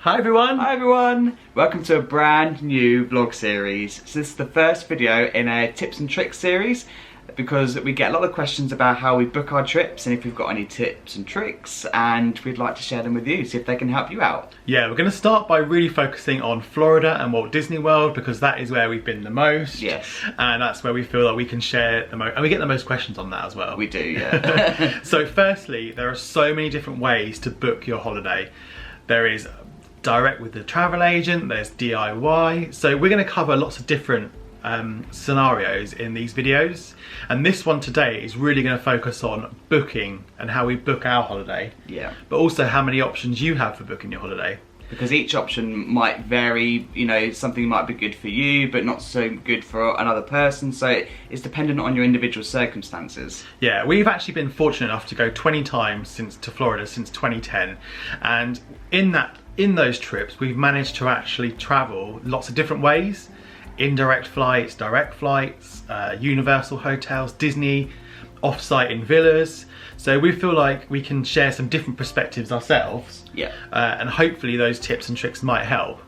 Hi everyone! Hi everyone! Welcome to a brand new vlog series. So this is the first video in a tips and tricks series because we get a lot of questions about how we book our trips and if we've got any tips and tricks, and we'd like to share them with you, see if they can help you out. Yeah, we're going to start by really focusing on Florida and Walt Disney World because that is where we've been the most. Yes. And that's where we feel that we can share the most, and we get the most questions on that as well. We do, yeah. So firstly, there are so many different ways to book your holiday. There is direct with the travel agent, there's DIY. So we're going to cover lots of different scenarios in these videos, and this one today is really going to focus on booking and how we book our holiday. Yeah. But also how many options you have for booking your holiday. Because each option might vary, you know, something might be good for you but not so good for another person, so it's dependent on your individual circumstances. Yeah, we've actually been fortunate enough to go 20 times to Florida since 2010, and in those trips we've managed to actually travel lots of different ways. Indirect flights, direct flights, Universal hotels, Disney, off-site in villas. So we feel like we can share some different perspectives ourselves. Yeah. And hopefully those tips and tricks might help.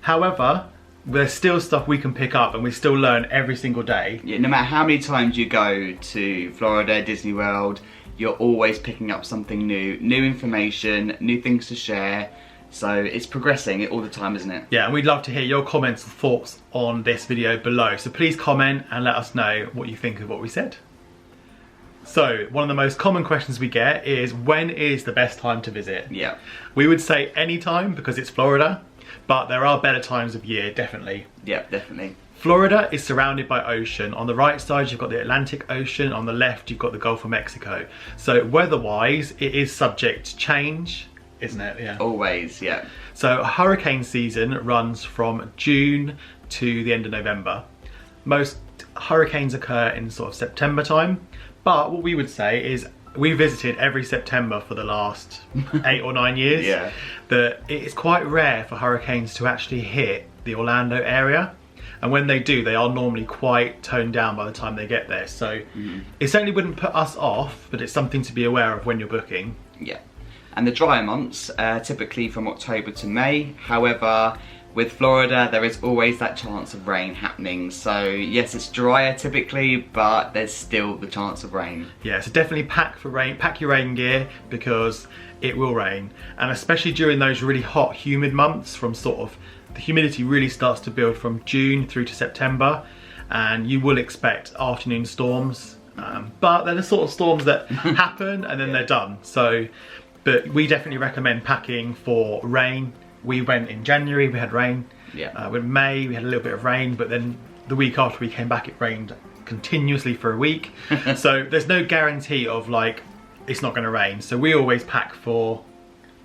However, there's still stuff we can pick up and we still learn every single day. Yeah, no matter how many times you go to Florida, Disney World, you're always picking up something new information, new things to share. So it's progressing all the time, isn't it? Yeah, and we'd love to hear your comments and thoughts on this video below. So please comment and let us know what you think of what we said. So one of the most common questions we get is, when is the best time to visit? Yeah. We would say any time because it's Florida, but there are better times of year, definitely. Yeah, definitely. Florida is surrounded by ocean. On the right side you've got the Atlantic Ocean, on the left you've got the Gulf of Mexico. So weather-wise it is subject to change, isn't it? Yeah. Always, yeah. So hurricane season runs from June to the end of November. Most hurricanes occur in sort of September time, but what we would say is we visited every September for the last 8 or 9 years. Yeah. That it is quite rare for hurricanes to actually hit the Orlando area, and when they do, they are normally quite toned down by the time they get there. So it certainly wouldn't put us off, but it's something to be aware of when you're booking. Yeah. And the drier months are typically from October to May. However, with Florida, there is always that chance of rain happening. So yes, it's drier typically, but there's still the chance of rain. Yeah, so definitely pack your rain gear because it will rain. And especially during those really hot, humid months, from sort of, the humidity really starts to build from June through to September, and you will expect afternoon storms. But they're the sort of storms that happen and then they're done. So, but we definitely recommend packing for rain. We went in January, we had rain. Yeah. In May, we had a little bit of rain, but then the week after we came back, it rained continuously for a week. So there's no guarantee of like, it's not gonna rain. So we always pack for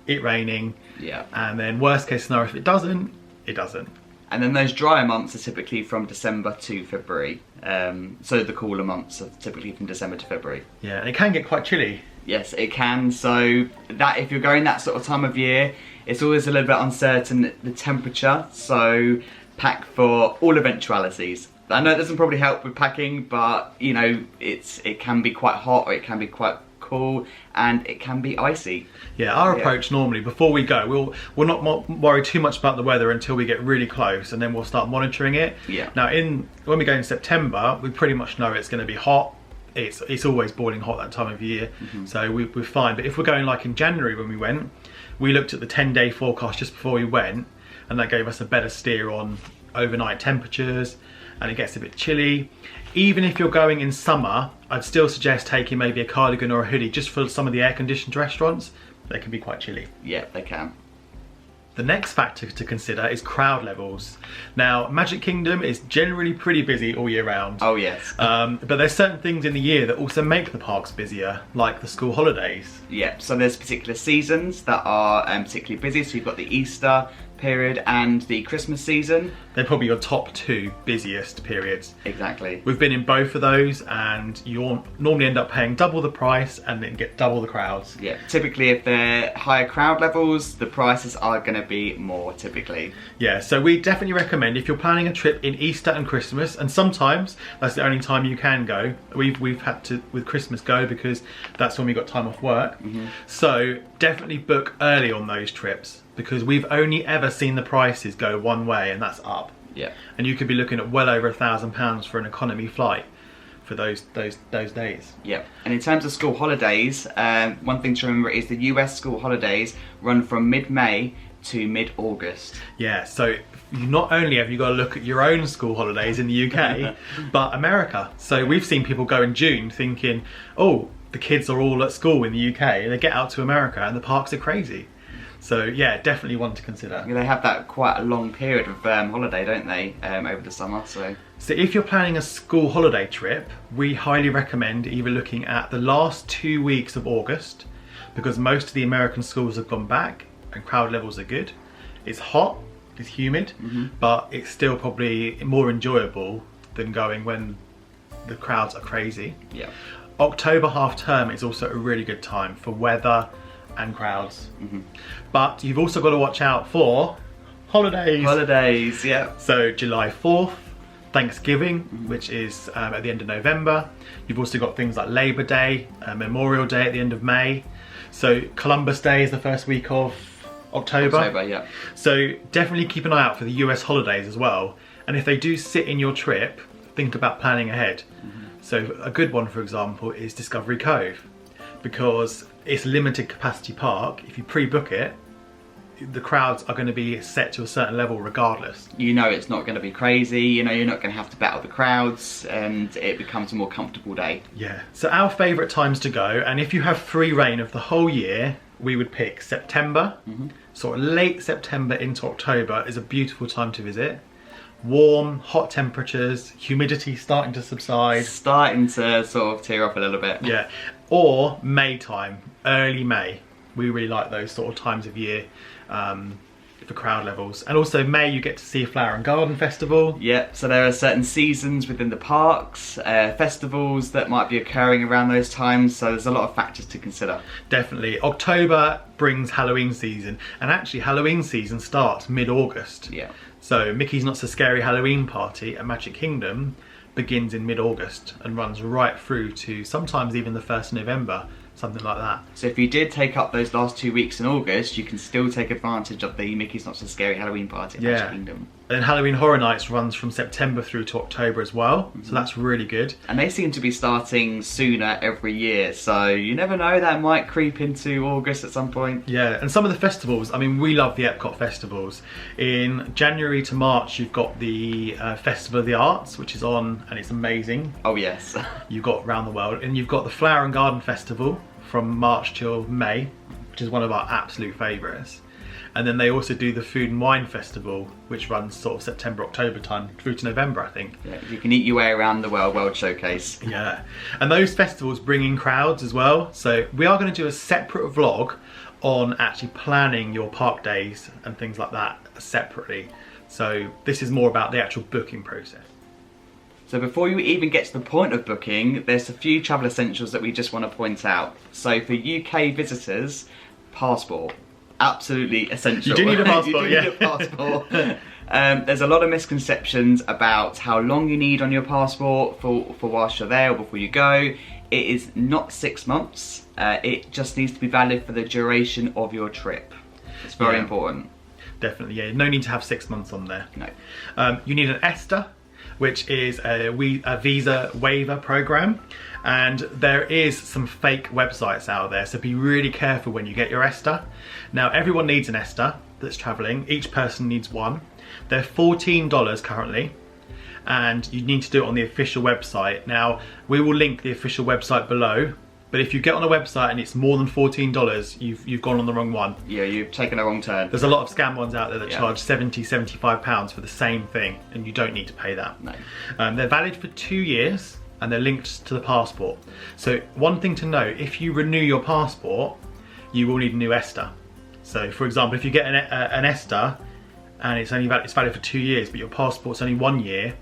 it raining. Yeah. And then worst case scenario, if it doesn't, it doesn't. And then those drier months are typically from December to February. So the cooler months are typically from December to February. Yeah, and it can get quite chilly. Yes, it can. So that if you're going that sort of time of year, it's always a little bit uncertain, the temperature. So pack for all eventualities. I know it doesn't probably help with packing, but you know, it can be quite hot or it can be quite cool, and it can be icy. Yeah, our approach normally before we go, we'll not worry too much about the weather until we get really close, and then we'll start monitoring it. Yeah. Now when we go in September, we pretty much know it's going to be hot. It's always boiling hot that time of year, so we're fine. But if we're going like in January when we went, we looked at the 10-day forecast just before we went, and that gave us a better steer on overnight temperatures, and it gets a bit chilly. Even if you're going in summer, I'd still suggest taking maybe a cardigan or a hoodie just for some of the air-conditioned restaurants. They can be quite chilly. Yeah, they can. The next factor to consider is crowd levels. Now, Magic Kingdom is generally pretty busy all year round. Oh yes. But there's certain things in the year that also make the parks busier, like the school holidays. Yeah, so there's particular seasons that are particularly busy. So you've got the Easter period and the Christmas season. They're probably your top 2 busiest periods. Exactly. We've been in both of those, and you'll normally end up paying double the price and then get double the crowds. Yeah, typically if they're higher crowd levels, the prices are going to be more typically. Yeah, so we definitely recommend if you're planning a trip in Easter and Christmas, and sometimes that's the only time you can go. We've had to with Christmas go because that's when we got time off work. So definitely book early on those trips, because we've only ever seen the prices go one way, and that's up. Yeah. And you could be looking at well over £1,000 for an economy flight for those days. Yeah. And in terms of school holidays, one thing to remember is the US school holidays run from mid-May to mid-August. Yeah, so not only have you got to look at your own school holidays in the UK, but America. So we've seen people go in June thinking, oh, the kids are all at school in the UK, and they get out to America and the parks are crazy. So yeah, definitely one to consider. Yeah, they have that quite a long period of holiday, don't they, over the summer? So if you're planning a school holiday trip, we highly recommend either looking at the last 2 weeks of August, because most of the American schools have gone back and crowd levels are good. It's hot, it's humid, but it's still probably more enjoyable than going when the crowds are crazy. yeah. October half term is also a really good time for weather and crowds. But you've also got to watch out for holidays. Holidays, yeah. So July 4th, Thanksgiving, which is at the end of November. You've also got things like Labor Day, Memorial Day at the end of May. So Columbus Day is the first week of October. October, yeah. So definitely keep an eye out for the US holidays as well. And if they do sit in your trip, think about planning ahead. So a good one, for example, is Discovery Cove, because it's a limited capacity park. If you pre-book it, the crowds are going to be set to a certain level regardless. You know it's not going to be crazy, you know you're not going to have to battle the crowds, and it becomes a more comfortable day. Yeah, so our favourite times to go, and if you have free reign of the whole year, we would pick September. Sort of late September into October is a beautiful time to visit. Warm, hot temperatures, humidity starting to subside. Starting to sort of tear off a little bit. Yeah, or May time, early May. We really like those sort of times of year for crowd levels. And also May, you get to see a flower and garden festival. Yeah, so there are certain seasons within the parks, festivals that might be occurring around those times, so there's a lot of factors to consider. Definitely. October brings Halloween season, and actually Halloween season starts mid-August. Yeah. So Mickey's Not So Scary Halloween Party at Magic Kingdom begins in mid-August and runs right through to sometimes even the 1st of November, something like that. So if you did take up those last 2 weeks in August, you can still take advantage of the Mickey's Not So Scary Halloween Party at Magic Kingdom. And Halloween Horror Nights runs from September through to October as well, so that's really good. And they seem to be starting sooner every year, so you never know, that might creep into August at some point. Yeah, and some of the festivals, I mean, we love the Epcot festivals. In January to March, you've got the Festival of the Arts, which is on, and it's amazing. Oh yes. You've got Round the World, and you've got the Flower and Garden Festival from March till May, which is one of our absolute favourites. And then they also do the Food and Wine Festival, which runs sort of September, October time through to November, I think. Yeah, you can eat your way around the World Showcase. Yeah, and those festivals bring in crowds as well. So we are going to do a separate vlog on actually planning your park days and things like that separately. So this is more about the actual booking process. So before you even get to the point of booking, there's a few travel essentials that we just want to point out. So for UK visitors, passport. Absolutely essential. You do need a passport, you do need a passport. There's a lot of misconceptions about how long you need on your passport for whilst you're there or before you go. It is not 6 months. It just needs to be valid for the duration of your trip. It's very important. Definitely, yeah. No need to have 6 months on there. No. You need an ESTA, which is a visa waiver program. And there is some fake websites out there, so be really careful when you get your ESTA. Now, everyone needs an ESTA that's traveling. Each person needs one. They're $14 currently, and you need to do it on the official website. Now, we will link the official website below, but if you get on a website and it's more than $14, you've gone on the wrong one. Yeah, you've taken a wrong turn. There's a lot of scam ones out there that charge £70, £75 for the same thing, and you don't need to pay that. No. They're valid for 2 years, and they're linked to the passport. So one thing to note, if you renew your passport, you will need a new ESTA. So for example, if you get an ESTA and it's valid for 2 years, but your passport's only 1 year,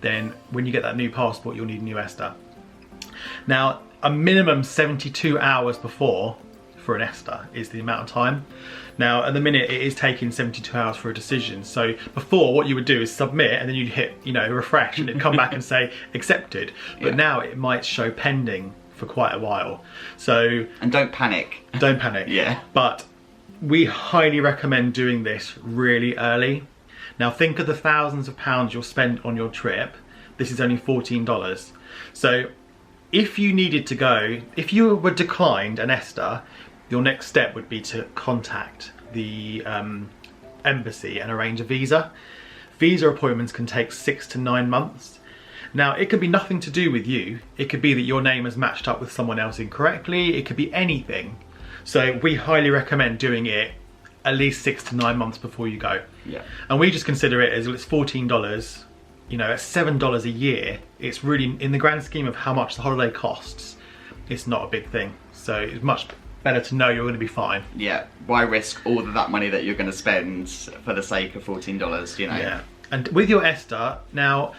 then when you get that new passport, you'll need a new ESTA. Now, a minimum 72 hours before for an ESTA is the amount of time. Now, at the minute, it is taking 72 hours for a decision. So before, what you would do is submit, and then you'd hit, refresh, and it'd come back and say accepted. But now it might show pending for quite a while. So and don't panic. Don't panic. Yeah. But we highly recommend doing this really early. Now think of the thousands of pounds you'll spend on your trip. This is only $14. So if you needed to go, if you were declined an ESTA, your next step would be to contact the embassy and arrange a visa. Visa appointments can take 6 to 9 months. Now it could be nothing to do with you. It could be that your name has matched up with someone else incorrectly. It could be anything. So we highly recommend doing it at least 6 to 9 months before you go. Yeah. And we just consider it as, well, it's $14, you know, at $7 a year, it's really, in the grand scheme of how much the holiday costs, it's not a big thing. So it's much better to know you're going to be fine. Yeah, why risk all of that money that you're going to spend for the sake of $14, you know? Yeah, and with your ESTA, now,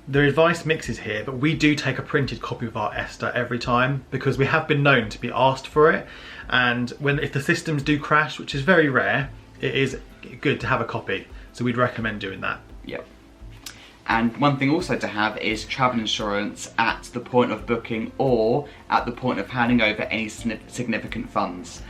the advice mixes here, but we do take a printed copy of our ESTA every time because we have been known to be asked for it. And if the systems do crash, which is very rare, it is good to have a copy. So we'd recommend doing that. Yep. And one thing also to have is travel insurance at the point of booking or at the point of handing over any significant funds.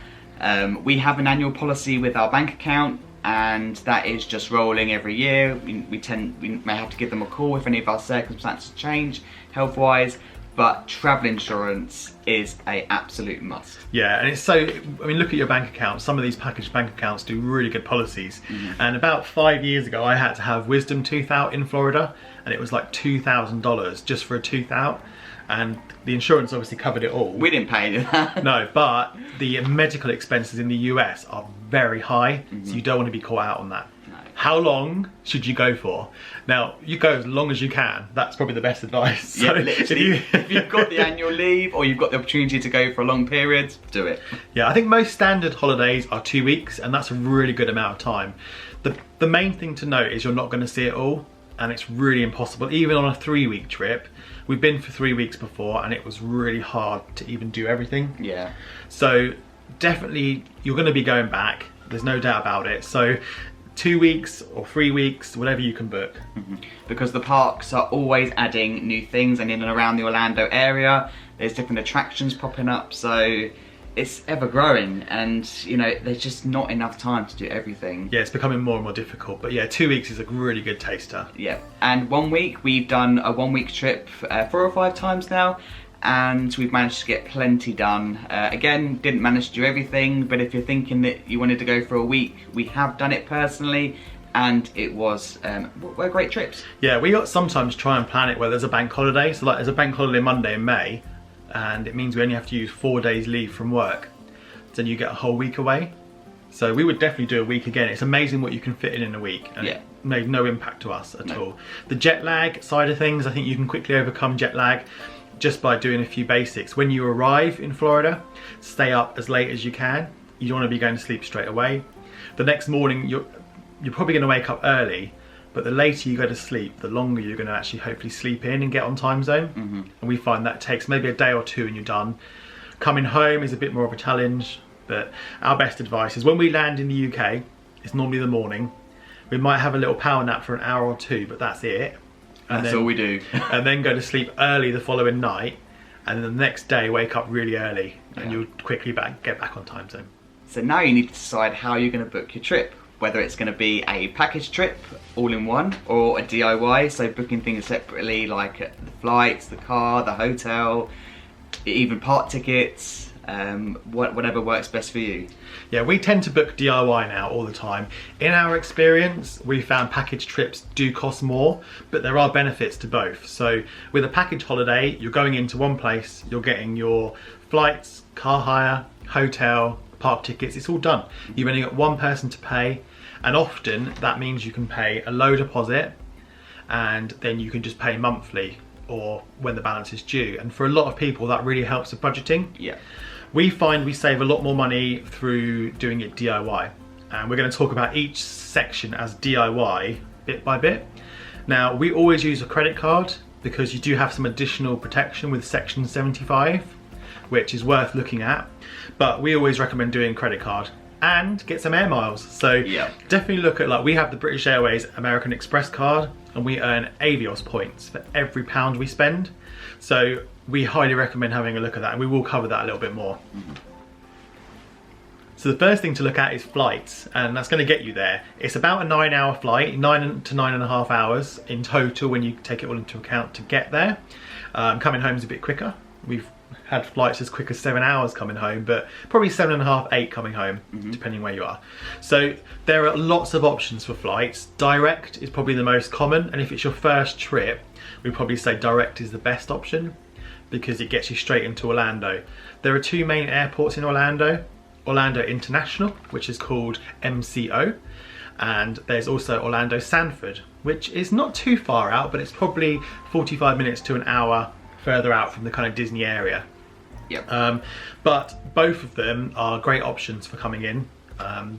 We have an annual policy with our bank account, and that is just rolling every year. We may have to give them a call if any of our circumstances change health-wise, but travel insurance is an absolute must. Yeah, and it's so, I mean, look at your bank account. Some of these packaged bank accounts do really good policies. And about 5 years ago, I had to have wisdom tooth out in Florida, and it was like $2,000 just for a tooth out. And the insurance obviously covered it all. We didn't pay any of that. No, but the medical expenses in the US are very high, so you don't want to be caught out on that. No. How long should you go for? Now, you go as long as you can. That's probably the best advice. Yeah, So literally, if you've got the annual leave or you've got the opportunity to go for a long period, do it. Yeah, I think most standard holidays are 2 weeks, and that's a really good amount of time. The main thing to note is you're not going to see it all, and it's really impossible. Even on a 3-week trip, we've been for 3 weeks before, and it was really hard to even do everything. Yeah. So definitely you're going to be going back. There's no doubt about it. So 2 weeks or 3 weeks, whatever you can book. Because the parks are always adding new things, and in and around the Orlando area, there's different attractions popping up. So it's ever growing, and you know, there's just not enough time to do everything. Yeah, it's becoming more and more difficult, but yeah, 2 weeks is a really good taster. Yeah, and 1 week, we've done a 1 week trip 4 or 5 times now, and we've managed to get plenty done. Again, didn't manage to do everything, but if you're thinking that you wanted to go for a week, we have done it personally, and it was were great trips. Yeah, we sometimes try and plan it where there's a bank holiday. So like there's a bank holiday Monday in May, and it means we only have to use 4 days leave from work. Then you get a whole week away. So we would definitely do a week again. It's amazing what you can fit in a week, and Yeah. it made no impact to us at all. The jet lag side of things, I think you can quickly overcome jet lag just by doing a few basics. When you arrive in Florida, stay up as late as you can. You don't want to be going to sleep straight away. The next morning, you're probably going to wake up early, but the later you go to sleep, the longer you're going to actually hopefully sleep in and get on time zone. And we find that takes maybe a day or two and you're done. Coming home is a bit more of a challenge, but our best advice is when we land in the UK, it's normally the morning. We might have a little power nap for an hour or two, but that's it. And That's all we do. And then go to sleep early the following night, and then the next day wake up really early, and you'll quickly get back on time zone. So now you need to decide how you're going to book your trip. Whether it's going to be a package trip, all in one, or a DIY, so booking things separately like the flights, the car, the hotel, even park tickets, whatever works best for you. Yeah, we tend to book DIY now all the time. In our experience, we found package trips do cost more, but there are benefits to both. So with a package holiday, you're going into one place, you're getting your flights, car hire, hotel, park tickets, it's all done. You've only got one person to pay, and often that means you can pay a low deposit and then you can just pay monthly or when the balance is due. And for a lot of people, that really helps with budgeting. Yeah. We find we save a lot more money through doing it DIY, and we're going to talk about each section as DIY bit by bit. Now, we always use a credit card because you do have some additional protection with Section 75, which is worth looking at, but we always recommend doing credit card and get some air miles. So definitely look at, like, we have the British Airways American Express card, and we earn Avios points for every £1 we spend. So we highly recommend having a look at that, and we will cover that a little bit more. So the first thing to look at is flights, and that's going to get you there. It's about a 9-hour flight, 9 to 9.5 hours in total when you take it all into account to get there. Coming home is a bit quicker. We've had flights as quick as 7 hours coming home, but probably 7.5, 8 coming home, depending where you are. So there are lots of options for flights. Direct is probably the most common, and if it's your first trip, we'd probably say direct is the best option because it gets you straight into Orlando. There are 2 main airports in Orlando. Orlando International, which is called MCO, and there's also Orlando Sanford, which is not too far out, but it's probably 45 minutes to an hour further out from the kind of Disney area. Yep. But both of them are great options for coming in.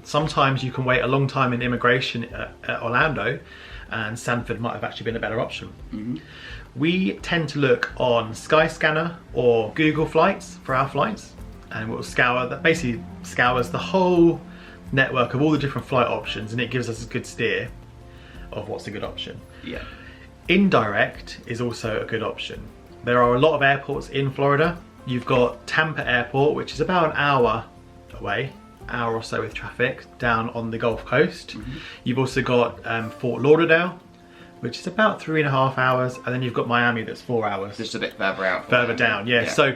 Sometimes you can wait a long time in immigration at Orlando, and Sanford might have actually been a better option. We tend to look on Skyscanner or Google Flights for our flights, and we'll scour that. Basically scours the whole network of all the different flight options, and it gives us a good steer of what's a good option. Yeah. Indirect is also a good option. There are a lot of airports in Florida. You've got Tampa Airport, which is about an hour away, hour or so with traffic, down on the Gulf Coast. You've also got Fort Lauderdale, which is about 3.5 hours, and then you've got Miami that's 4 hours. Just a bit further out. Further down, yeah. So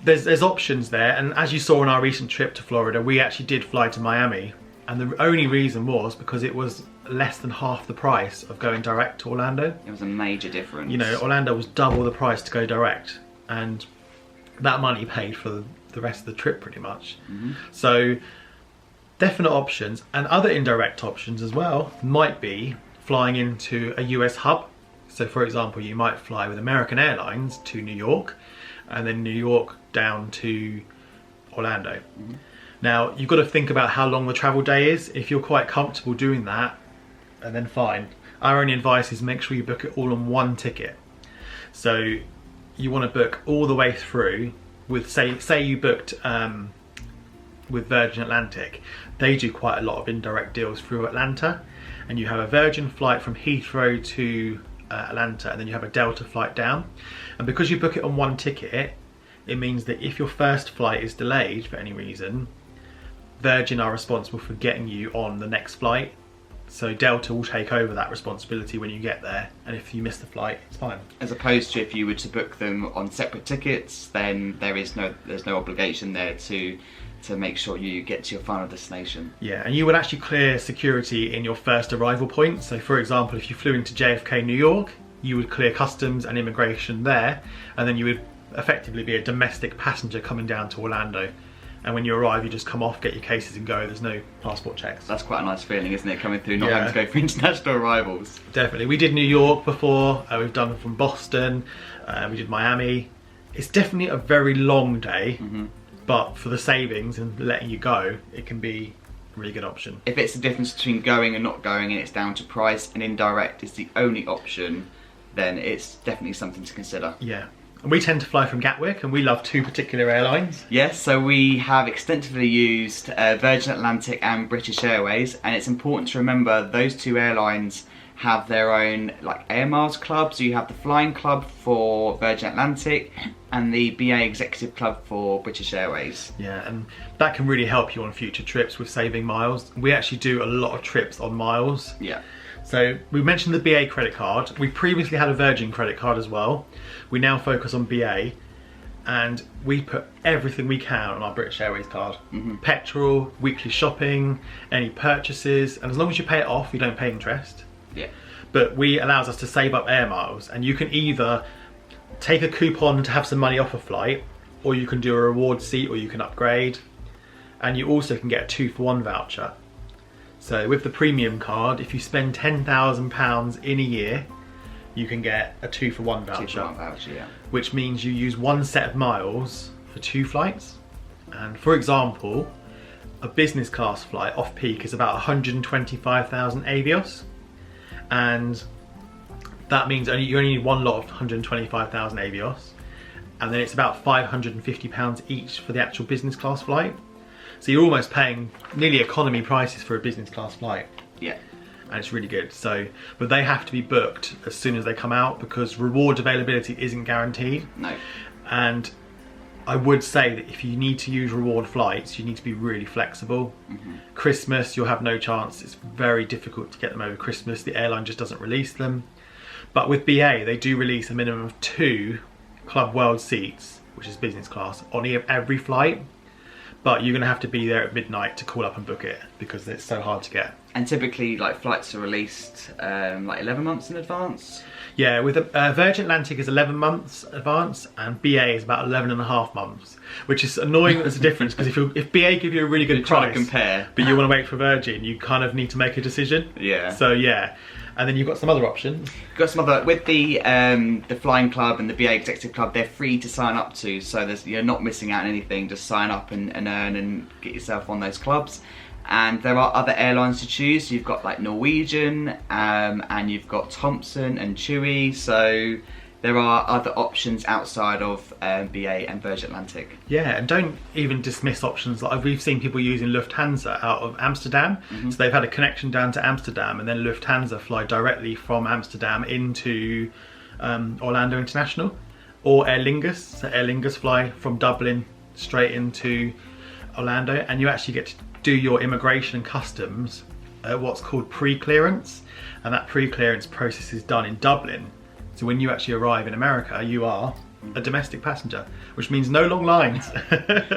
there's options there, and as you saw on our recent trip to Florida, we actually did fly to Miami, and the only reason was because it was less than half the price of going direct to Orlando. It was a major difference. You know, Orlando was double the price to go direct, and that money paid for the rest of the trip pretty much. So definite options, and other indirect options as well might be flying into a US hub. So for example, you might fly with American Airlines to New York, and then New York down to Orlando. Now you've got to think about how long the travel day is. If you're quite comfortable doing that, and then fine. Our only advice is make sure you book it all on one ticket. So you want to book all the way through with, say you booked with Virgin Atlantic. They do quite a lot of indirect deals through Atlanta, and you have a Virgin flight from Heathrow to Atlanta, and then you have a Delta flight down. And because you book it on one ticket, it means that if your first flight is delayed for any reason, Virgin are responsible for getting you on the next flight. So Delta will take over that responsibility when you get there, and if you miss the flight, it's fine. As opposed to if you were to book them on separate tickets, then there's no obligation there to make sure you get to your final destination. Yeah, and you would actually clear security in your first arrival point. So for example, if you flew into JFK, New York, you would clear customs and immigration there, and then you would effectively be a domestic passenger coming down to Orlando. And when you arrive, you just come off, get your cases and go. There's no passport checks. That's quite a nice feeling, isn't it? Coming through, not having to go for international arrivals. Definitely. We did New York before. We've done from Boston. We did Miami. It's definitely a very long day, but for the savings and letting you go, it can be a really good option. If it's the difference between going and not going, and it's down to price, and indirect is the only option, then it's definitely something to consider. Yeah. And we tend to fly from Gatwick, and we love 2 particular airlines. Yes, so we have extensively used Virgin Atlantic and British Airways, and it's important to remember those 2 airlines have their own like Air Miles club. So you have the Flying Club for Virgin Atlantic and the BA Executive Club for British Airways. Yeah, and that can really help you on future trips with saving miles. We actually do a lot of trips on miles. Yeah. So we mentioned the BA credit card. We previously had a Virgin credit card as well. We now focus on BA, and we put everything we can on our British Airways card. Petrol, weekly shopping, any purchases, and as long as you pay it off, you don't pay interest. Yeah. But we allows us to save up air miles, and you can either take a coupon to have some money off a flight, or you can do a reward seat, or you can upgrade, and you also can get a 2-for-1 voucher. So with the premium card, if you spend £10,000 in a year, you can get a 2-for-1 voucher. 2-for-1 voucher, yeah. Which means you use 1 set of miles for 2 flights. And for example, a business class flight off peak is about 125,000 avios. And that means you only need 1 lot of 125,000 avios. And then it's about £550 each for the actual business class flight. So you're almost paying nearly economy prices for a business class flight. Yeah. and it's really good. So, but they have to be booked as soon as they come out because reward availability isn't guaranteed. No. And I would say that if you need to use reward flights, you need to be really flexible. Christmas, you'll have no chance. It's very difficult to get them over Christmas. The airline just doesn't release them. But with BA, they do release a minimum of 2 Club World seats, which is business class, on every flight. But you're going to have to be there at midnight to call up and book it because it's so hard to get. And typically, like, flights are released like 11 months in advance. Yeah, with Virgin Atlantic is 11 months advance, and BA is about 11 and a half months, which is annoying as a difference because if BA give you a really good price, to compare, but you want to wait for Virgin, you kind of need to make a decision. Yeah. So yeah, and then you've got some other options. You've got some other with the Flying Club and the BA Executive Club. They're free to sign up to, so you're not missing out on anything. Just sign up and earn and get yourself on those clubs. And there are other airlines to choose. You've got like Norwegian, and you've got Thompson and TUI. So there are other options outside of BA and Virgin Atlantic. Yeah, and don't even dismiss options like we've seen people using Lufthansa out of Amsterdam. So they've had a connection down to Amsterdam, and then Lufthansa fly directly from Amsterdam into Orlando International, or Aer Lingus. So Aer Lingus fly from Dublin straight into Orlando, and you actually get to do your immigration and customs at what's called pre-clearance, and that pre-clearance process is done in Dublin. So when you actually arrive in America, you are a domestic passenger, which means no long lines.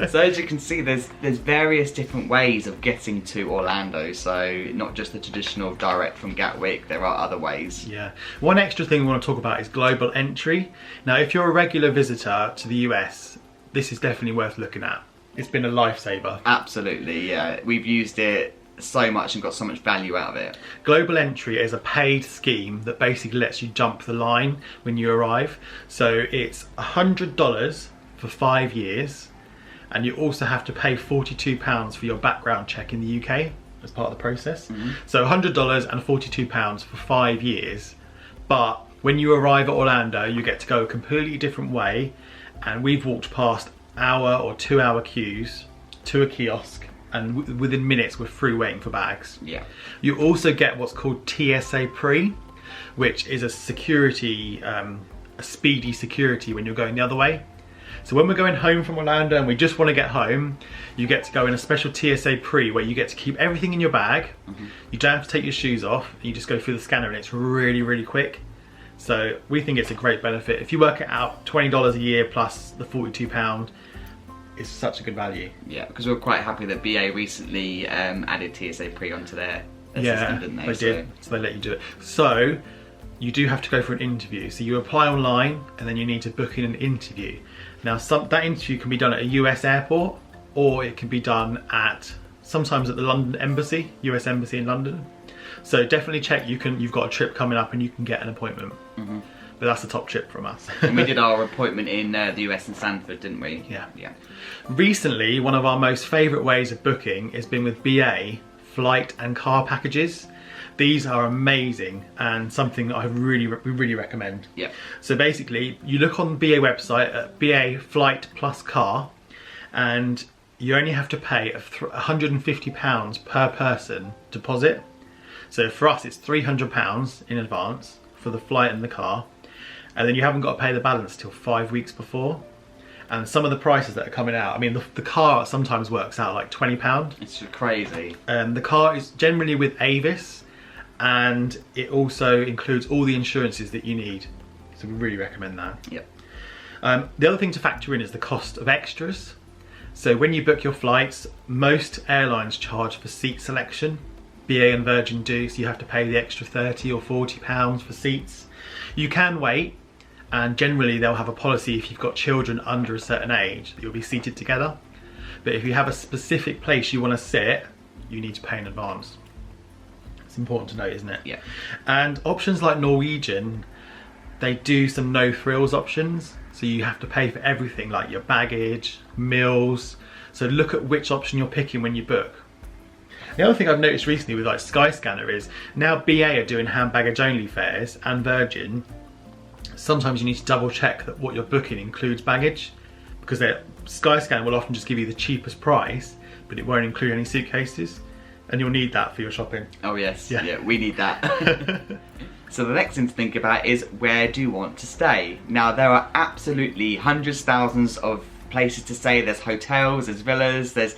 So as you can see, there's various different ways of getting to Orlando, so not just the traditional direct from Gatwick, there are other ways. Yeah. One extra thing we want to talk about is global entry. Now, if you're a regular visitor to the US, this is definitely worth looking at. It's been a lifesaver. Absolutely, yeah. We've used it so much and got so much value out of it. Global entry is a paid scheme that basically lets you jump the line when you arrive. So it's $100 for 5 years, and you also have to pay £42 for your background check in the UK as part of the process. So $100 and £42 for 5 years. But when you arrive at Orlando, you get to go a completely different way, and we've walked past hour or 2 hour queues to a kiosk, and within minutes we're through waiting for bags. Yeah. You also get what's called TSA Pre, which is a security, a speedy security when you're going the other way. So when we're going home from Orlando and we just want to get home, you get to go in a special TSA Pre where you get to keep everything in your bag. You don't have to take your shoes off. You just go through the scanner and it's really, really quick. So we think it's a great benefit. If you work it out, $20 a year plus the £42, it's such a good value. Yeah, because we're quite happy that BA recently added TSA Pre onto their system, didn't they? They did. So they let you do it. So you do have to go for an interview. So you apply online and then you need to book in an interview. Now that interview can be done at a US airport, or it can be done sometimes at the London Embassy, US Embassy in London. So definitely check you've got a trip coming up and you can get an appointment. But that's the top trip from us. And we did our appointment in the US in Sanford, didn't we? Yeah. Yeah. Recently, one of our most favourite ways of booking has been with BA flight and car packages. These are amazing and something I really recommend. Yeah. So basically, you look on the BA website at BA Flight Plus Car, and you only have to pay £150 per person deposit. So for us, it's £300 in advance for the flight and the car, and then you haven't got to pay the balance till 5 weeks before. And some of the prices that are coming out, I mean, the car sometimes works out like £20. It's crazy. The car is generally with Avis, and it also includes all the insurances that you need. So we really recommend that. Yep. The other thing to factor in is the cost of extras. So when you book your flights, most airlines charge for seat selection. BA and Virgin do, so you have to pay the extra £30 or £40 for seats. You can wait, and generally they'll have a policy if you've got children under a certain age that you'll be seated together. But if you have a specific place you want to sit, you need to pay in advance. It's important to note, isn't it? Yeah. And options like Norwegian, they do some no frills options. So you have to pay for everything like your baggage, meals. So look at which option you're picking when you book. The other thing I've noticed recently with like Skyscanner is now BA are doing hand baggage only fares, and Virgin. Sometimes you need to double check that what you're booking includes baggage, because Skyscanner will often just give you the cheapest price, but it won't include any suitcases. And you'll need that for your shopping. Oh yes, Yeah. yeah, we need that. So the next thing to think about is, where do you want to stay? Now there are absolutely hundreds, thousands of places to stay. There's hotels, there's villas, there's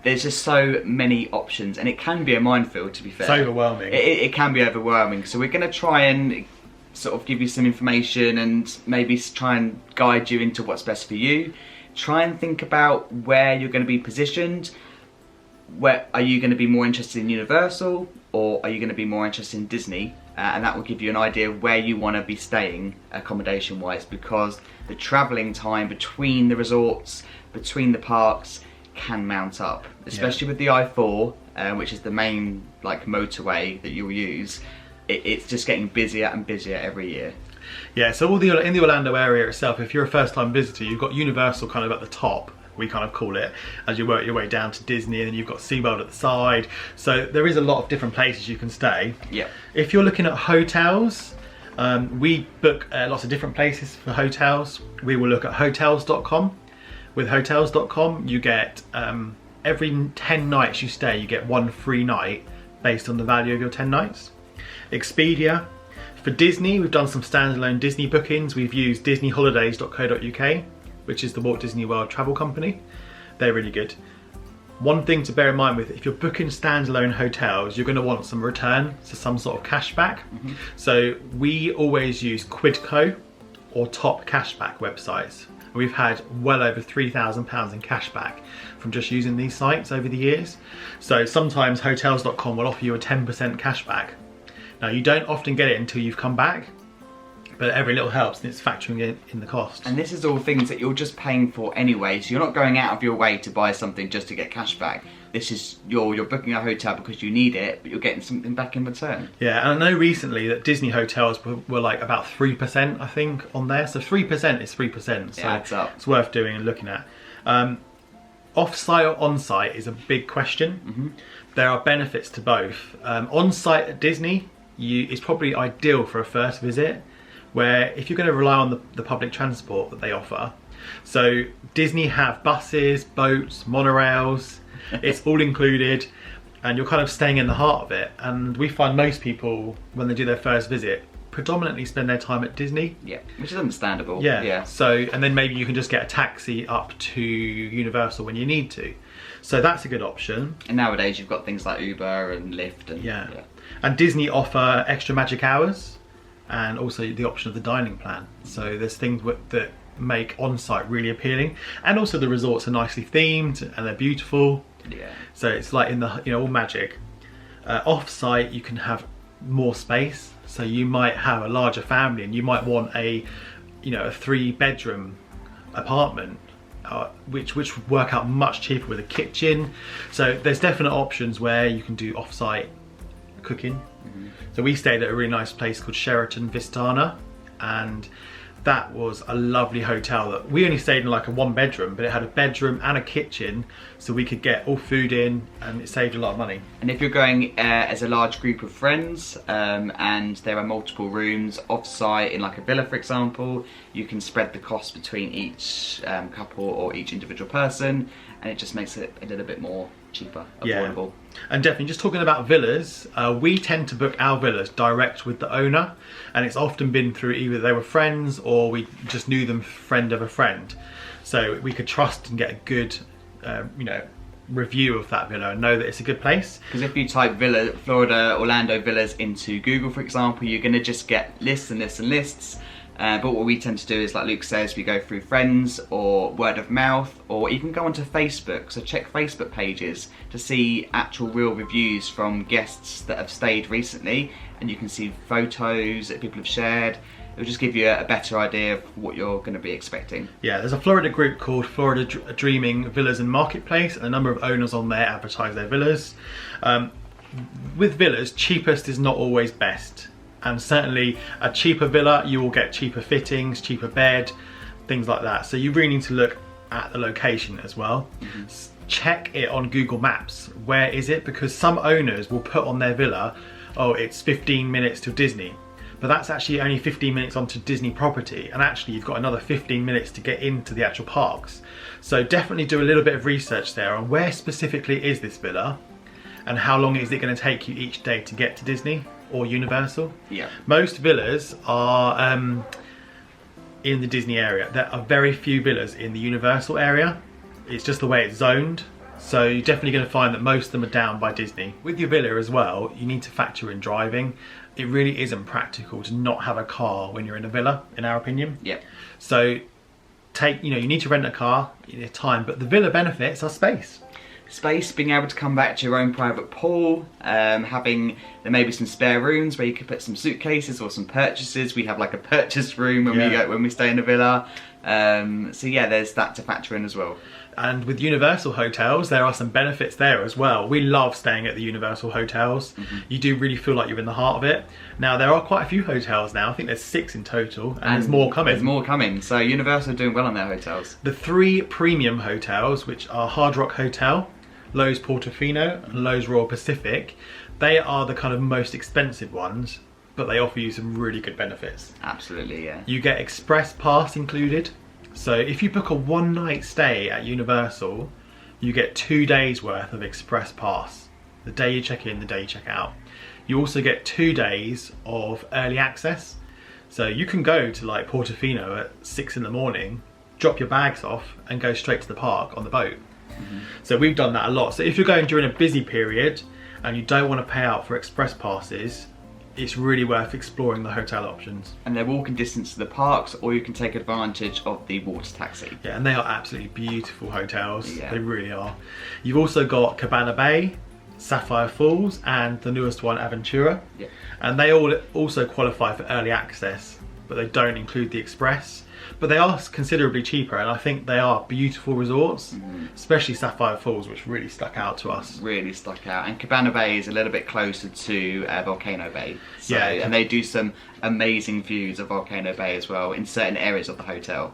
just so many options, and it can be a minefield, to be fair. It's overwhelming. It can be overwhelming. So we're going to try and sort of give you some information and maybe try and guide you into what's best for you. Try and think about where you're going to be positioned. Where are you going to be more interested in Universal, or are you going to be more interested in Disney? And that will give you an idea of where you want to be staying accommodation wise, because the travelling time between the resorts, between the parks, can mount up, especially with the I-4, which is the main like motorway that you'll use. It's just getting busier and busier every year. Yeah, so in the Orlando area itself, if you're a first-time visitor, you've got Universal kind of at the top, we kind of call it, as you work your way down to Disney, and then you've got SeaWorld at the side. So there is a lot of different places you can stay. Yeah. If you're looking at hotels, we book lots of different places for hotels. We will look at hotels.com. With hotels.com, you get every 10 nights you stay, you get 1 free night based on the value of your 10 nights. Expedia. For Disney, we've done some standalone Disney bookings. We've used disneyholidays.co.uk, which is the Walt Disney World travel company. They're really good. One thing to bear in mind with, if you're booking standalone hotels, you're going to want some return, so some sort of cashback. So we always use Quidco or Top Cashback websites. We've had well over £3,000 in cashback from just using these sites over the years. So sometimes hotels.com will offer you a 10% cashback. Now you don't often get it until you've come back, but every little helps, and it's factoring in the cost. And this is all things that you're just paying for anyway, so you're not going out of your way to buy something just to get cash back. This is, you're booking a hotel because you need it, but you're getting something back in return. Yeah, and I know recently that Disney hotels were like about 3%, I think, on there. So 3% is 3%. So it adds up. It's worth doing and looking at. Off-site or on-site is a big question. There are benefits to both. On-site at Disney is probably ideal for a first visit, where if you're going to rely on the public transport that they offer. So Disney have buses, boats, monorails, it's all included, and you're kind of staying in the heart of it. And we find most people, when they do their first visit, predominantly spend their time at Disney. Yeah, which is understandable. Yeah. So, and then maybe you can just get a taxi up to Universal when you need to. So that's a good option. And nowadays you've got things like Uber and Lyft. And, yeah. And Disney offer extra magic hours, and also the option of the dining plan. So there's things that make on-site really appealing, and also the resorts are nicely themed and they're beautiful. Yeah. So it's like in the, all magic. Off-site you can have more space, so you might have a larger family and you might want a 3-bedroom apartment, which would work out much cheaper with a kitchen. So there's definite options where you can do off-site cooking. So we stayed at a really nice place called Sheraton Vistana, and that was a lovely hotel that we only stayed in like a 1-bedroom, but it had a bedroom and a kitchen, so we could get all food in, and it saved a lot of money. And if you're going as a large group of friends, and there are multiple rooms off-site in like a villa, for example, you can spread the cost between each couple or each individual person, and it just makes it a little bit more cheaper, affordable. Yeah. And definitely, just talking about villas, we tend to book our villas direct with the owner, and it's often been through either they were friends or we just knew them, friend of a friend, so we could trust and get a good review of that villa and know that it's a good place. Because if you type villa, Florida, Orlando villas into Google, for example, you're going to just get lists and lists and lists. But what we tend to do is, like Luke says, we go through friends or word of mouth, or even go onto Facebook. So check Facebook pages to see actual real reviews from guests that have stayed recently, and you can see photos that people have shared. It'll just give you a better idea of what you're going to be expecting. Yeah, there's a Florida group called Florida Dreaming Villas and Marketplace, and a number of owners on there advertise their villas. With villas, cheapest is not always best. And certainly a cheaper villa, you will get cheaper fittings, cheaper bed, things like that. So you really need to look at the location as well. Check it on Google Maps. Where is it? Because some owners will put on their villa, oh, it's 15 minutes to Disney. But that's actually only 15 minutes onto Disney property, and actually you've got another 15 minutes to get into the actual parks. So definitely do a little bit of research there on where specifically is this villa, and how long is it going to take you each day to get to Disney or Universal. Yeah. Most villas are in the Disney area. There are very few villas in the Universal area. It's just the way it's zoned. So you're definitely going to find that most of them are down by Disney. With your villa as well, you need to factor in driving. It really isn't practical to not have a car when you're in a villa, in our opinion. Yeah. So you need to rent a car in your time, but the villa benefits are space. Space, being able to come back to your own private pool, having there may be some spare rooms where you could put some suitcases or some purchases. We have like a purchase room when we stay in a villa. So yeah, there's that to factor in as well. And with Universal hotels, there are some benefits there as well. We love staying at the Universal hotels. You do really feel like you're in the heart of it. Now, there are quite a few hotels now. I think there's 6 in total, and there's more coming. There's more coming. So Universal are doing well on their hotels. The 3 premium hotels, which are Hard Rock Hotel, Loews Portofino, and Loews Royal Pacific, they are the kind of most expensive ones, but they offer you some really good benefits. Absolutely, yeah. You get express pass included. So if you book a 1-night stay at Universal, you get 2 days worth of express pass. The day you check in, the day you check out. You also get 2 days of early access. So you can go to like Portofino at 6 in the morning, drop your bags off and go straight to the park on the boat. So we've done that a lot. So if you're going during a busy period and you don't want to pay out for express passes, it's really worth exploring the hotel options. And they're walking distance to the parks, or you can take advantage of the water taxi. Yeah, and they are absolutely beautiful hotels. Yeah. They really are. You've also got Cabana Bay, Sapphire Falls, and the newest one, Aventura. Yeah. And they all also qualify for early access, but they don't include the express. But they are considerably cheaper, and I think they are beautiful resorts, especially Sapphire Falls, which really stuck out to us. Really stuck out. And Cabana Bay is a little bit closer to Volcano Bay. So, yeah. And they do some amazing views of Volcano Bay as well in certain areas of the hotel.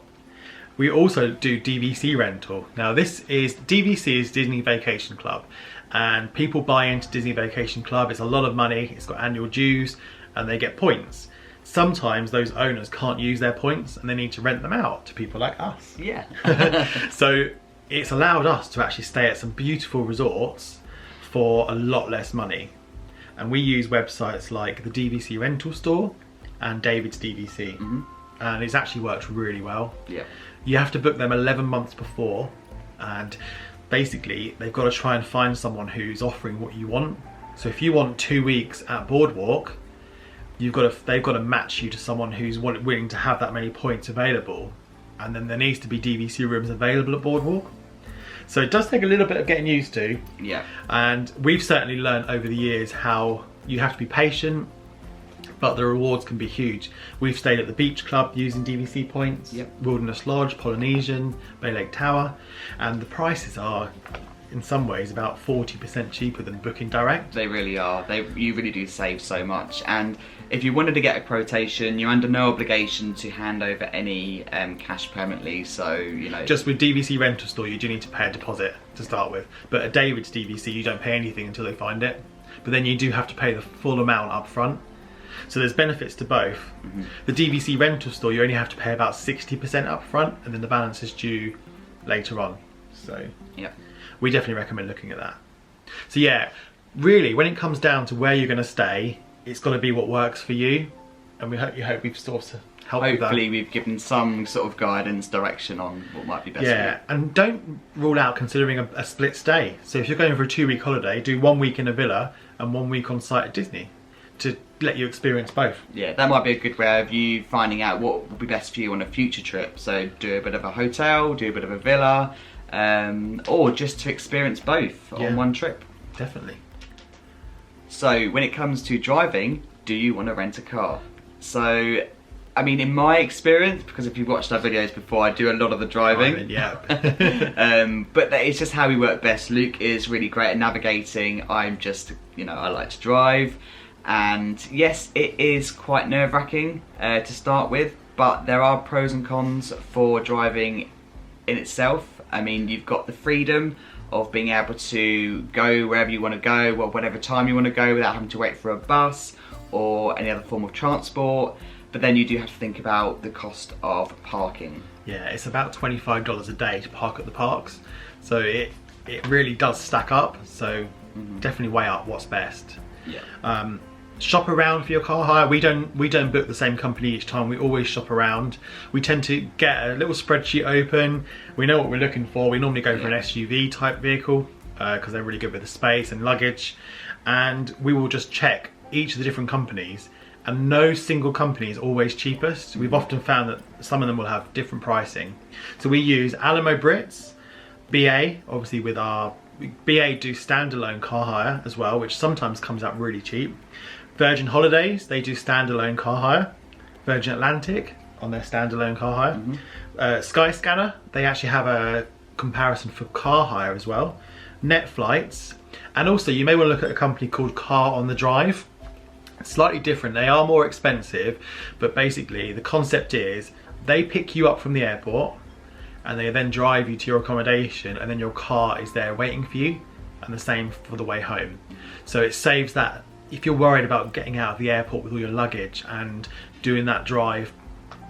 We also do DVC rental. Now DVC is Disney Vacation Club, and people buy into Disney Vacation Club. It's a lot of money, it's got annual dues, and they get points. Sometimes those owners can't use their points and they need to rent them out to people like us. Yeah. So it's allowed us to actually stay at some beautiful resorts for a lot less money. And we use websites like the DVC Rental Store and David's DVC. And it's actually worked really well. Yeah. You have to book them 11 months before, and basically they've got to try and find someone who's offering what you want. So if you want 2 weeks at Boardwalk, they've got to match you to someone who's willing to have that many points available, and then there needs to be DVC rooms available at Boardwalk. So it does take a little bit of getting used to. Yeah. And we've certainly learned over the years how you have to be patient, but the rewards can be huge. We've stayed at the Beach Club using DVC points, Wilderness Lodge, Polynesian, Bay Lake Tower, and the prices are in some ways about 40% cheaper than booking direct. They really are. You really do save so much. And if you wanted to get a quotation, you're under no obligation to hand over any cash permanently. So, you know. Just with DVC Rental Store, you do need to pay a deposit to start with. But at David's DVC, you don't pay anything until they find it. But then you do have to pay the full amount up front. So there's benefits to both. The DVC Rental Store, you only have to pay about 60% up front, and then the balance is due later on. So yeah. We definitely recommend looking at that. So yeah, really, when it comes down to where you're going to stay, it's got to be what works for you, and we hope we've sort of helped with that. Hopefully we've given some sort of guidance, direction on what might be best for you. Yeah, and don't rule out considering a split stay. So if you're going for a 2-week holiday, do 1 week in a villa and 1 week on site at Disney to let you experience both. Yeah, that might be a good way of you finding out what would be best for you on a future trip. So do a bit of a hotel, do a bit of a villa, or just to experience both on one trip. Definitely. So when it comes to driving, do you want to rent a car? So, I mean, in my experience, because if you've watched our videos before, I do a lot of the driving. But it's just how we work best. Luke is really great at navigating. I'm just, I like to drive. And yes, it is quite nerve-wracking to start with, but there are pros and cons for driving in itself. I mean, you've got the freedom of being able to go wherever you want to go, or whatever time you want to go, without having to wait for a bus or any other form of transport. But then you do have to think about the cost of parking. Yeah, it's about $25 a day to park at the parks, so it really does stack up. So definitely weigh up what's best. Yeah. Shop around for your car hire. We don't book the same company each time. We always shop around. We tend to get a little spreadsheet open. We know what we're looking for. We normally go for an SUV type vehicle because they're really good with the space and luggage. And we will just check each of the different companies, and no single company is always cheapest. We've often found that some of them will have different pricing. So we use Alamo Brits, BA, obviously with our BA do standalone car hire as well, which sometimes comes out really cheap. Virgin Holidays, they do standalone car hire. Virgin Atlantic on their standalone car hire. Skyscanner, they actually have a comparison for car hire as well. Net Flights, and also you may want to look at a company called Car on the Drive. Slightly different, they are more expensive, but basically the concept is they pick you up from the airport and they then drive you to your accommodation, and then your car is there waiting for you, and the same for the way home. So it saves that. If you're worried about getting out of the airport with all your luggage and doing that drive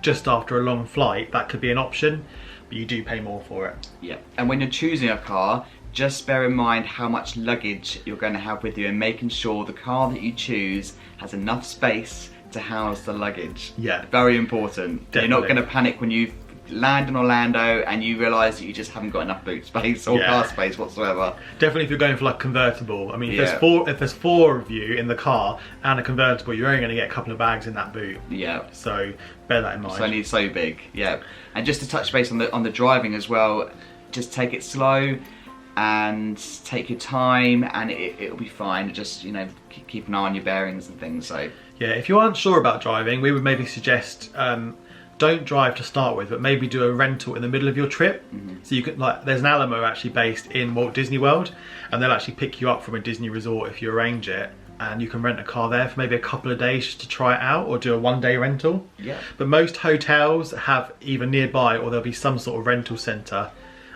just after a long flight, that could be an option, but you do pay more for it. Yeah, and when you're choosing a car, just bear in mind how much luggage you're going to have with you, and making sure the car that you choose has enough space to house the luggage. Yeah. Very important. Definitely. You're not going to panic when you land in Orlando and you realise that you just haven't got enough boot space or car space whatsoever. Definitely if you're going for like convertible. I mean, if there's four of you in the car and a convertible, you're only going to get a couple of bags in that boot. Yeah. So bear that in mind. It's only so big. Yeah. And just to touch base on the driving as well, just take it slow and take your time, and it'll be fine. Just, you know, keep an eye on your bearings and things. So yeah, if you aren't sure about driving, we would maybe suggest don't drive to start with, but maybe do a rental in the middle of your trip. So you could, like, there's an Alamo actually based in Walt Disney World, and they'll actually pick you up from a Disney resort if you arrange it, and you can rent a car there for maybe a couple of days just to try it out, or do a one-day rental. Yeah. But most hotels have either nearby, or there'll be some sort of rental centre.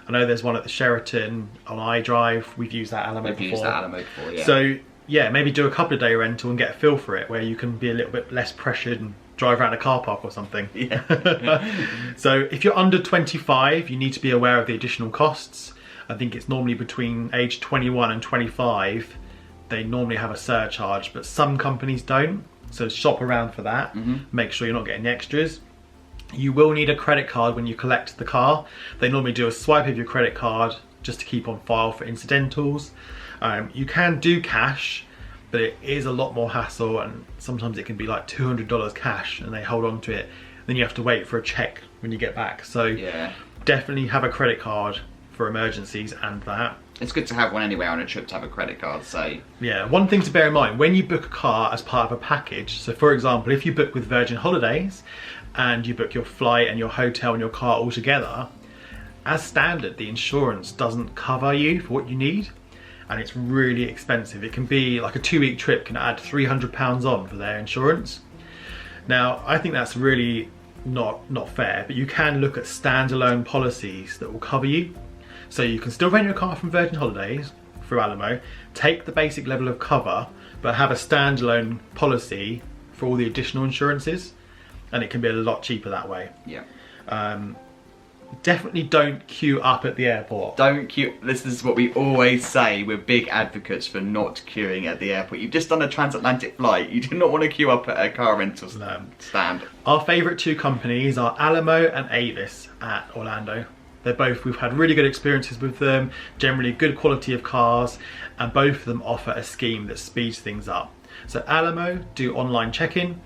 I know there's one at the Sheraton on iDrive. We've used that Alamo before. We've used that Alamo before, yeah. So yeah, maybe do a couple of day rental and get a feel for it, where you can be a little bit less pressured and drive around a car park or something. Yeah. So if you're under 25, you need to be aware of the additional costs. I think it's normally between age 21 and 25, they normally have a surcharge, but some companies don't. So shop around for that. Make sure you're not getting the extras. You will need a credit card when you collect the car. They normally do a swipe of your credit card just to keep on file for incidentals. You can do cash, but it is a lot more hassle, and sometimes it can be like $200 cash and they hold on to it. Then you have to wait for a check when you get back. So yeah, definitely have a credit card for emergencies and that. It's good to have one anyway on a trip, to have a credit card. So yeah, one thing to bear in mind when you book a car as part of a package. So for example, if you book with Virgin Holidays and you book your flight and your hotel and your car all together, as standard, the insurance doesn't cover you for what you need, and it's really expensive. It can be like a 2-week trip can add £300 on for their insurance. Now, I think that's really not fair, but you can look at standalone policies that will cover you. So you can still rent your car from Virgin Holidays through Alamo, take the basic level of cover, but have a standalone policy for all the additional insurances, and it can be a lot cheaper that way. Yeah. Definitely don't queue up at the airport. Don't queue. This is what we always say. We're big advocates for not queuing at the airport. You've just done a transatlantic flight. You do not want to queue up at a car rental stand. Our favourite two companies are Alamo and Avis at Orlando. We've had really good experiences with them, generally good quality of cars, and both of them offer a scheme that speeds things up. So Alamo do online check-in.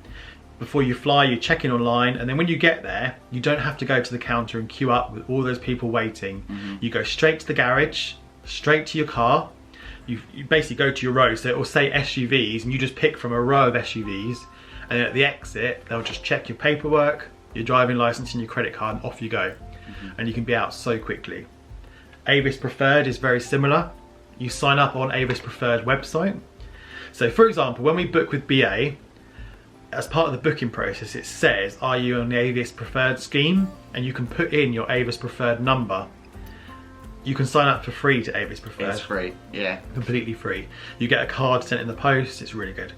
Before you fly, you check in online, and then when you get there, you don't have to go to the counter and queue up with all those people waiting. You go straight to the garage, straight to your car. You basically go to your row, so it will say SUVs, and you just pick from a row of SUVs, and then at the exit, they'll just check your paperwork, your driving license and your credit card, and off you go. And you can be out so quickly. Avis Preferred is very similar. You sign up on Avis Preferred website. So for example, when we book with BA, as part of the booking process, it says, are you on the Avis Preferred scheme? And you can put in your Avis Preferred number. You can sign up for free to Avis Preferred. It's free, yeah. Completely free. You get a card sent in the post, it's really good.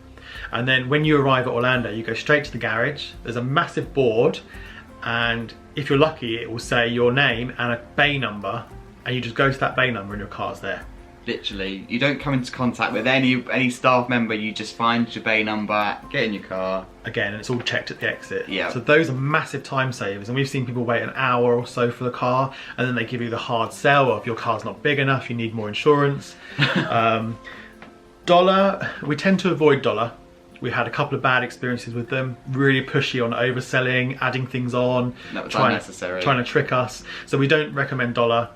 And then when you arrive at Orlando, you go straight to the garage. There's a massive board, and if you're lucky, it will say your name and a bay number, and you just go to that bay number and your car's there. Literally, you don't come into contact with any staff member, you just find your bay number, get in your car. Again, and it's all checked at the exit. Yeah. So those are massive time savers, and we've seen people wait an hour or so for the car, and then they give you the hard sell, or if your car's not big enough, you need more insurance. Dollar, we tend to avoid Dollar. We had a couple of bad experiences with them, really pushy on overselling, adding things on, That was unnecessary. trying to trick us. So we don't recommend Dollar,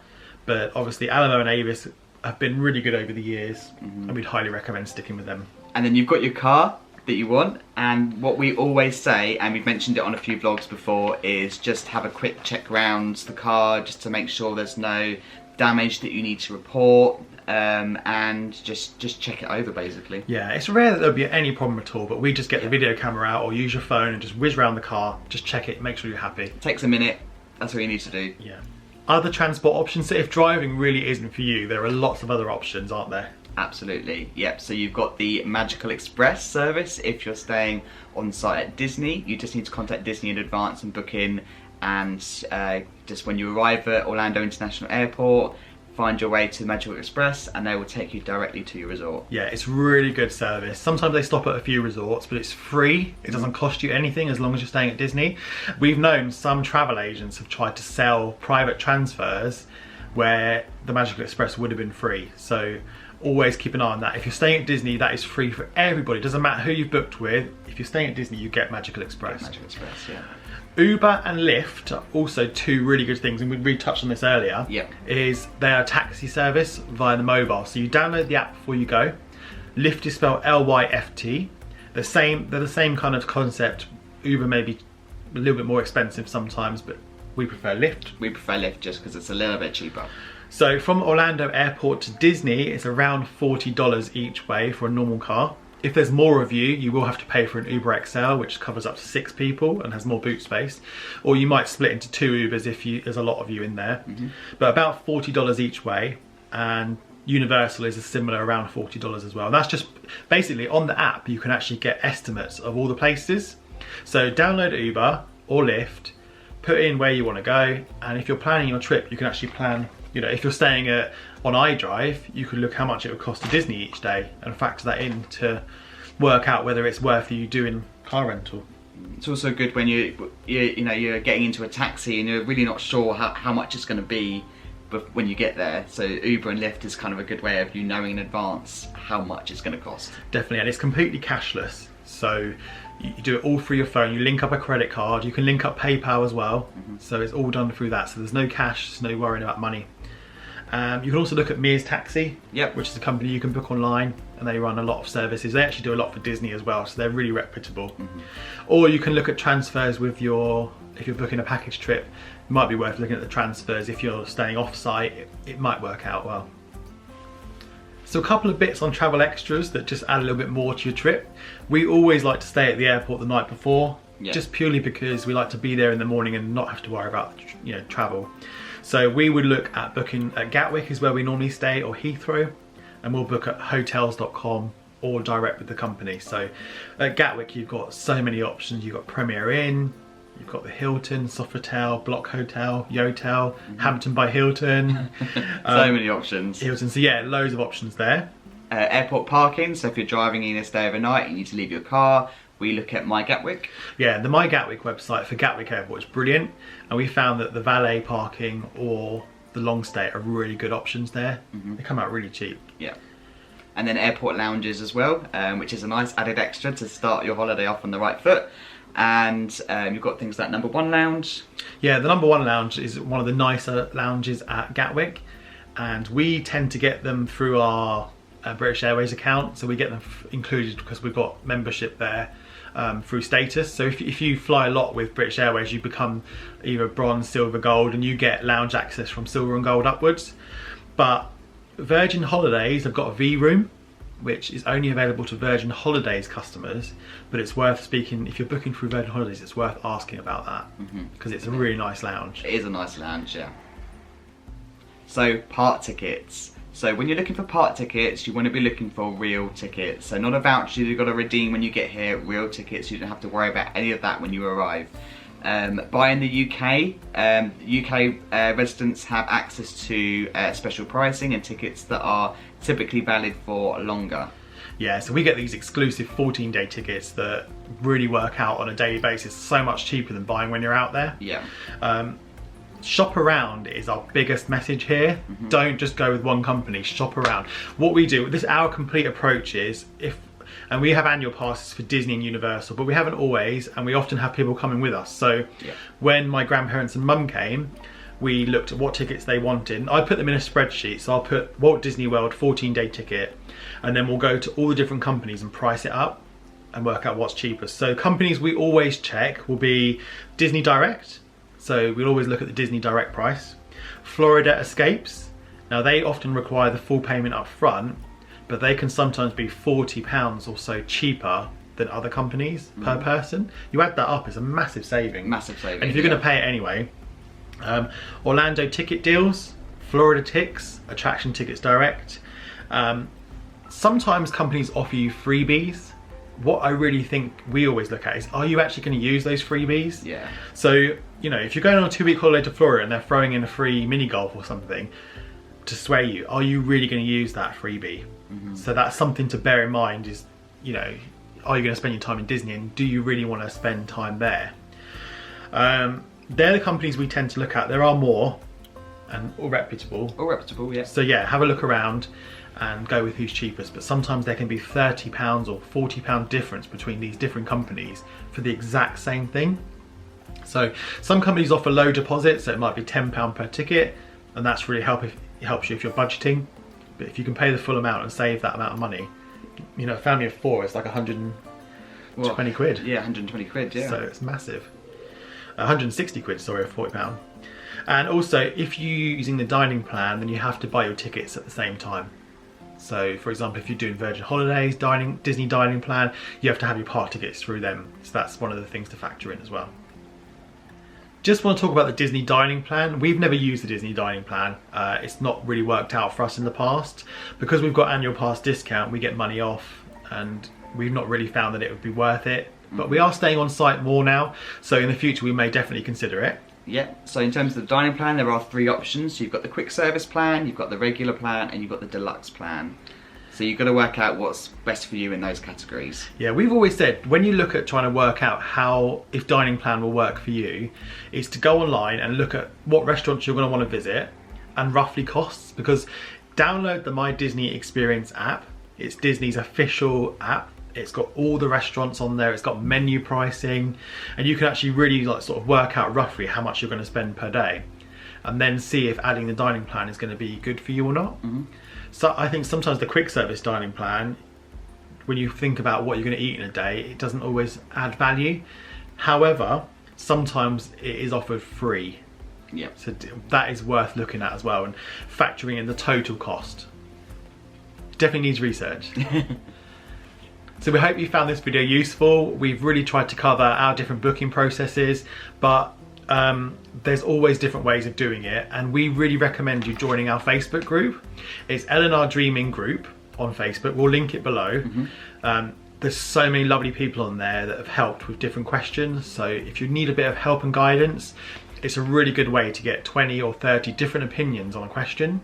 but obviously Alamo and Avis have been really good over the years, and we'd highly recommend sticking with them. And then you've got your car that you want, and what we always say, and we've mentioned it on a few vlogs before, is just have a quick check around the car just to make sure there's no damage that you need to report, and just check it over basically. Yeah, it's rare that there'll be any problem at all, but we just get the video camera out or use your phone and just whiz around the car, just check it, make sure you're happy. It takes a minute, that's all you need to do. Yeah. Other transport options, so if driving really isn't for you, there are lots of other options, aren't there? Absolutely, yep. So you've got the Magical Express service. If you're staying on site at Disney, you just need to contact Disney in advance and book in, and just when you arrive at Orlando International Airport, find your way to the Magical Express and they will take you directly to your resort. Yeah, it's really good service. Sometimes they stop at a few resorts, but it's free. It doesn't cost you anything as long as you're staying at Disney. We've known some travel agents have tried to sell private transfers where the Magical Express would have been free. So always keep an eye on that. If you're staying at Disney, that is free for everybody. It doesn't matter who you've booked with. If you're staying at Disney, you get Magical Express. Magical Express, yeah. Uber and Lyft are also two really good things, and we touched on this earlier. Yep. Is they are a taxi service via the mobile. So you download the app before you go. Lyft is spelled L-Y-F-T. They're the same kind of concept. Uber may be a little bit more expensive sometimes, but we prefer Lyft. We prefer Lyft just because it's a little bit cheaper. So from Orlando Airport to Disney, it's around $40 each way for a normal car. If there's more of you, you will have to pay for an Uber XL, which covers up to 6 people and has more boot space. Or you might split into 2 Ubers if there's a lot of you in there. But about $40 each way, and Universal is a similar, around $40 as well. And that's just basically on the app, you can actually get estimates of all the places. So download Uber or Lyft, put in where you want to go, and if you're planning your trip, you can actually plan, you know, if you're staying on iDrive, you could look how much it would cost to Disney each day and factor that in to work out whether it's worth you doing car rental. It's also good when you're getting into a taxi and you're really not sure how much it's going to be when you get there. So Uber and Lyft is kind of a good way of you knowing in advance how much it's going to cost. Definitely, and it's completely cashless. So you do it all through your phone. You link up a credit card. You can link up PayPal as well. So it's all done through that. So there's no cash, there's no worrying about money. You can also look at Mears Taxi, which is a company you can book online, and they run a lot of services. They actually do a lot for Disney as well, so they're really reputable. Or you can look at transfers if you're booking a package trip. It might be worth looking at the transfers. If you're staying off-site, it might work out well. So a couple of bits on travel extras that just add a little bit more to your trip. We always like to stay at the airport the night before, just purely because we like to be there in the morning and not have to worry about travel. So we would look at booking at Gatwick is where we normally stay, or Heathrow, and we'll book at hotels.com or direct with the company. So at Gatwick you've got so many options. You've got Premier Inn, you've got the Hilton, Sofitel, Block Hotel, Yotel, Hampton by Hilton. So many options. Hilton, so yeah, loads of options there. Airport parking, so if you're driving in a stay overnight, you need to leave your car. We look at My Gatwick. Yeah, the My Gatwick website for Gatwick Airport is brilliant, and we found that the valet parking or the long stay are really good options there. They come out really cheap. Yeah. And then airport lounges as well, which is a nice added extra to start your holiday off on the right foot. And you've got things like Number 1 Lounge. Yeah, the Number 1 Lounge is one of the nicer lounges at Gatwick, and we tend to get them through our British Airways account, so we get them included because we've got membership there through status. So if you fly a lot with British Airways, you become either bronze, silver, gold, and you get lounge access from silver and gold upwards. But Virgin Holidays have got a V room, which is only available to Virgin Holidays customers, but it's worth speaking, if you're booking through Virgin Holidays, it's worth asking about that, because it's a really nice lounge. It is a nice lounge, yeah. So park tickets. So when you're looking for park tickets, you want to be looking for real tickets. So not a voucher you've got to redeem when you get here, real tickets. You don't have to worry about any of that when you arrive. Buy in the UK. UK residents have access to special pricing and tickets that are typically valid for longer. Yeah, so we get these exclusive 14-day tickets that really work out on a daily basis, so much cheaper than buying when you're out there. Yeah. Shop around is our biggest message here. Don't just go with one company, shop around. What we do, our complete approach is, and we have annual passes for Disney and Universal, but we haven't always, and we often have people coming with us. So when my grandparents and mum came, we looked at what tickets they wanted. And I put them in a spreadsheet, so I'll put Walt Disney World 14-day ticket, and then we'll go to all the different companies and price it up and work out what's cheapest. So companies we always check will be Disney Direct. So we'll always look at the Disney Direct price. Florida Escapes. Now they often require the full payment up front, but they can sometimes be £40 or so cheaper than other companies per person. You add that up, it's a massive saving. Massive saving. And if you're going to pay it anyway. Orlando Ticket Deals, Florida Tix, Attraction Tickets Direct. Sometimes companies offer you freebies. What I really think we always look at is, are you actually going to use those freebies? Yeah. So, you know, if you're going on a 2-week holiday to Florida and they're throwing in a free mini golf or something to sway you, are you really going to use that freebie? So that's something to bear in mind is, you know, are you going to spend your time in Disney and do you really want to spend time there? They're the companies we tend to look at. There are more and all reputable. All reputable, yeah. So yeah, have a look around and go with who's cheapest, but sometimes there can be £30 or £40 difference between these different companies for the exact same thing. So some companies offer low deposits, so it might be £10 per ticket, and that's really it helps you if you're budgeting. But if you can pay the full amount and save that amount of money, you know, a family of 4 is like 120 quid. Yeah, 120 quid, yeah. So it's massive. 160 quid, sorry, or £40. And also, if you're using the dining plan, then you have to buy your tickets at the same time. So, for example, if you're doing Virgin Holidays, Disney dining plan, you have to have your park tickets through them. So that's one of the things to factor in as well. Just want to talk about the Disney dining plan. We've never used the Disney dining plan. It's not really worked out for us in the past. Because we've got annual pass discount, we get money off, and we've not really found that it would be worth it. But we are staying on site more now, so in the future we may definitely consider it. Yeah, so in terms of the dining plan, there are 3 options. So you've got the quick service plan, you've got the regular plan, and you've got the deluxe plan. So you've got to work out what's best for you in those categories. Yeah, we've always said, when you look at trying to work out if dining plan will work for you, is to go online and look at what restaurants you're going to want to visit and roughly costs, because download the My Disney Experience app. It's Disney's official app. It's got all the restaurants on there, it's got menu pricing, and you can actually really like sort of work out roughly how much you're going to spend per day, and then see if adding the dining plan is going to be good for you or not. So I think sometimes the quick service dining plan, when you think about what you're going to eat in a day, it doesn't always add value. However, sometimes it is offered free. Yep. So that is worth looking at as well, and factoring in the total cost. Definitely needs research. So we hope you found this video useful. We've really tried to cover our different booking processes, but there's always different ways of doing it, and we really recommend you joining our Facebook group. It's L&R Dreaming Group on Facebook. We'll link it below. There's so many lovely people on there that have helped with different questions, so if you need a bit of help and guidance, it's a really good way to get 20 or 30 different opinions on a question.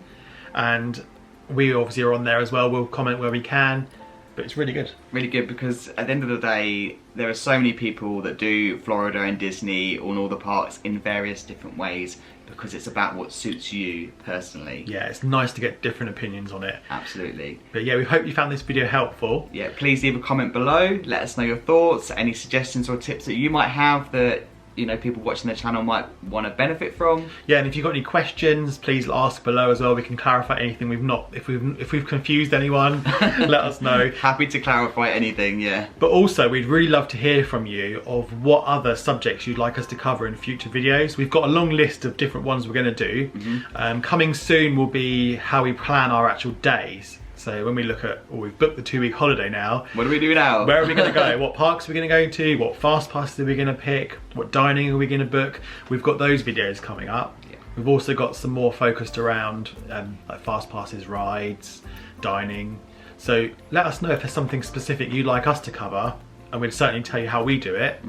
And we obviously are on there as well. We'll comment where we can. But it's really good. Really good, because at the end of the day, there are so many people that do Florida and Disney on all the parks in various different ways, because it's about what suits you personally. Yeah, it's nice to get different opinions on it. Absolutely. But yeah, we hope you found this video helpful. Yeah, please leave a comment below. Let us know your thoughts, any suggestions or tips that you might have that, you know, people watching the channel might want to benefit from. Yeah, and if you've got any questions, please ask below as well. We can clarify anything if we've confused anyone, let us know. Happy to clarify anything, yeah. But also, we'd really love to hear from you of what other subjects you'd like us to cover in future videos. We've got a long list of different ones we're going to do. Coming soon will be how we plan our actual days. So when we look at, we've booked the 2-week holiday now. What do we do now? Where are we going to go? What parks are we going to go to? What fast passes are we going to pick? What dining are we going to book? We've got those videos coming up. Yeah. We've also got some more focused around like fast passes, rides, dining. So let us know if there's something specific you'd like us to cover, and we'd certainly tell you how we do it.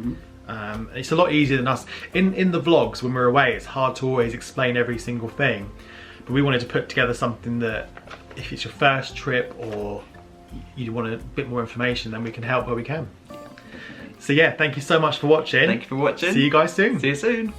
It's a lot easier than us. In the vlogs when we're away, it's hard to always explain every single thing. But we wanted to put together something that if it's your first trip or you want a bit more information, then we can help where we can. So yeah, thank you so much for watching. Thank you for watching. See you guys soon. See you soon.